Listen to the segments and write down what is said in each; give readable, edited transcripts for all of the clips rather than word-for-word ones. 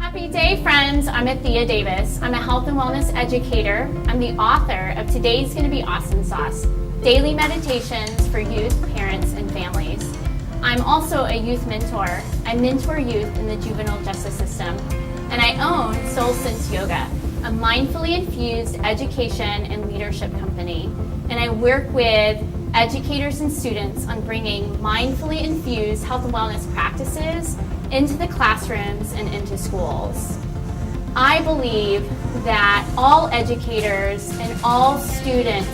Happy day, friends. I'm Athea Davis. I'm a health and wellness educator. I'm the author of Today's Gonna Be Awesome Sauce, daily meditations for youth, parents, and families. I'm also a youth mentor. I mentor youth in the juvenile justice system. And I own Soul Sense Yoga, a mindfully infused education and leadership company. And I work with educators and students on bringing mindfully infused health and wellness practices into the classrooms and into schools. I believe that all educators and all students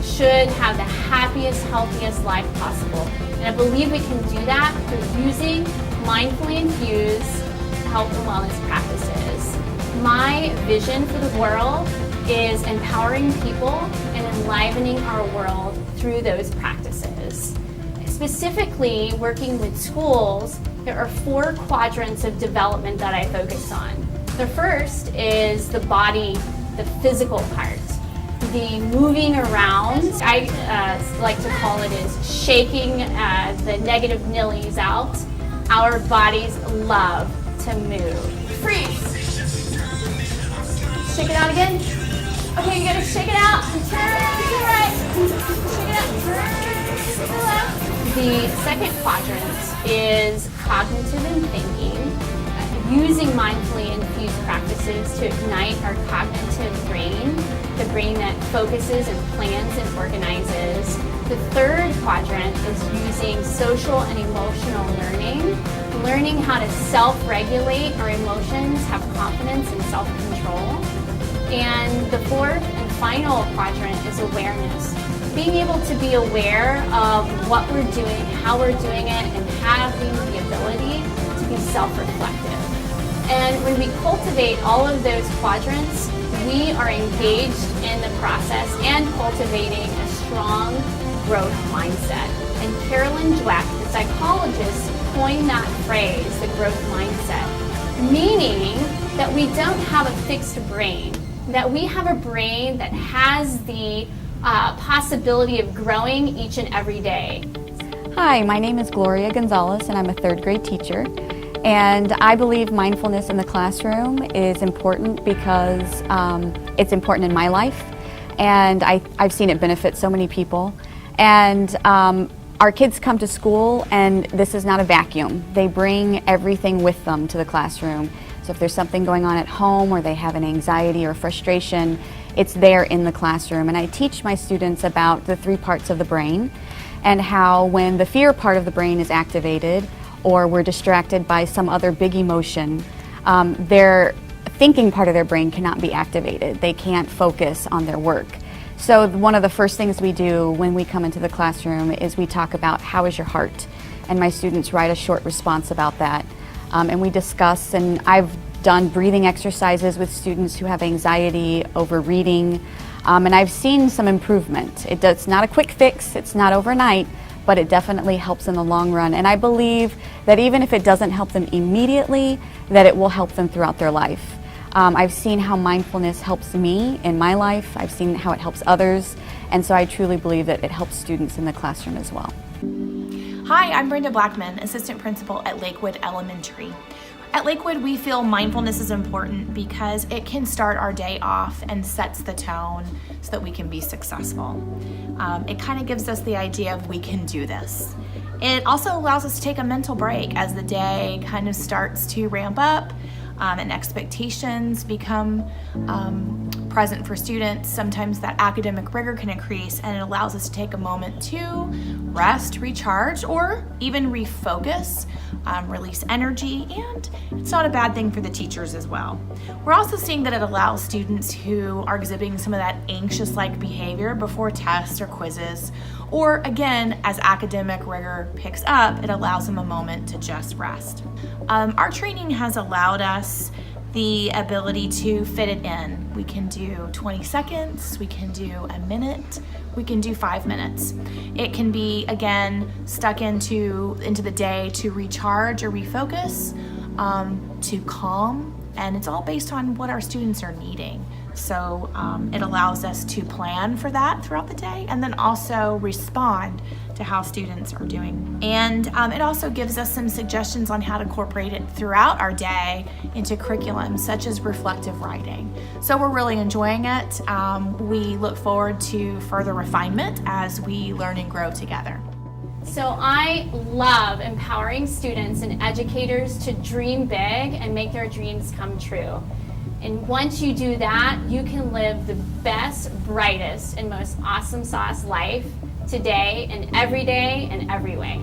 should have the happiest, healthiest life possible. And I believe we can do that through using mindfully infused health and wellness practices. My vision for the world is empowering people and enlivening our world through those practices. Specifically, working with schools, there are 4 quadrants of development that I focus on. The first is the body, the physical part, the moving around. I like to call it is shaking the negative nillies out. Our bodies love to move. Freeze. Shake it out again. Okay, you gotta shake it out. Turn to the right. Shake it out. Turn to the left. The second quadrant is cognitive and thinking, using mindfully infused practices to ignite our cognitive brain, the brain that focuses and plans and organizes. The third quadrant is using social and emotional learning how to self-regulate our emotions, have confidence and self-control. And the fourth and final quadrant is awareness. Being able to be aware of what we're doing, how we're doing it, and having the ability to be self-reflective. And when we cultivate all of those quadrants, we are engaged in the process and cultivating a strong growth mindset. And Carolyn Dweck, the psychologist, coined that phrase, the growth mindset, meaning that we don't have a fixed brain, that we have a brain that has the possibility of growing each and every day. Hi, my name is Gloria Gonzalez and I'm a 3rd grade teacher. And I believe mindfulness in the classroom is important because it's important in my life, and I've seen it benefit so many people. And our kids come to school, and this is not a vacuum. They bring everything with them to the classroom. So if there's something going on at home or they have an anxiety or frustration, it's there in the classroom. And I teach my students about the 3 parts of the brain and how when the fear part of the brain is activated or we're distracted by some other big emotion, their thinking part of their brain cannot be activated. They can't focus on their work. So one of the first things we do when we come into the classroom is we talk about how is your heart? And my students write a short response about that. And we discuss, and I've done breathing exercises with students who have anxiety over reading, and I've seen some improvement. It's not a quick fix, it's not overnight, but it definitely helps in the long run. And I believe that even if it doesn't help them immediately, that it will help them throughout their life. I've seen how mindfulness helps me in my life, I've seen how it helps others, and so I truly believe that it helps students in the classroom as well. Hi, I'm Brenda Blackman, Assistant Principal at Lakewood Elementary. At Lakewood, we feel mindfulness is important because it can start our day off and sets the tone so that we can be successful. It kind of gives us the idea of we can do this. It also allows us to take a mental break as the day kind of starts to ramp up and expectations become present for students. Sometimes that academic rigor can increase, and it allows us to take a moment to rest, recharge, or even refocus, release energy, and it's not a bad thing for the teachers as well. We're also seeing that it allows students who are exhibiting some of that anxious-like behavior before tests or quizzes, or again, as academic rigor picks up, it allows them a moment to just rest. Our training has allowed us the ability to fit it in. We can do 20 seconds, we can do a minute, we can do 5 minutes. It can be, again, stuck into the day to recharge or refocus, to calm, and it's all based on what our students are needing. So it allows us to plan for that throughout the day and then also respond to how students are doing. And it also gives us some suggestions on how to incorporate it throughout our day into curriculum, such as reflective writing. So we're really enjoying it. We look forward to further refinement as we learn and grow together. So I love empowering students and educators to dream big and make their dreams come true. And once you do that, you can live the best, brightest, and most awesome sauce life today and every way.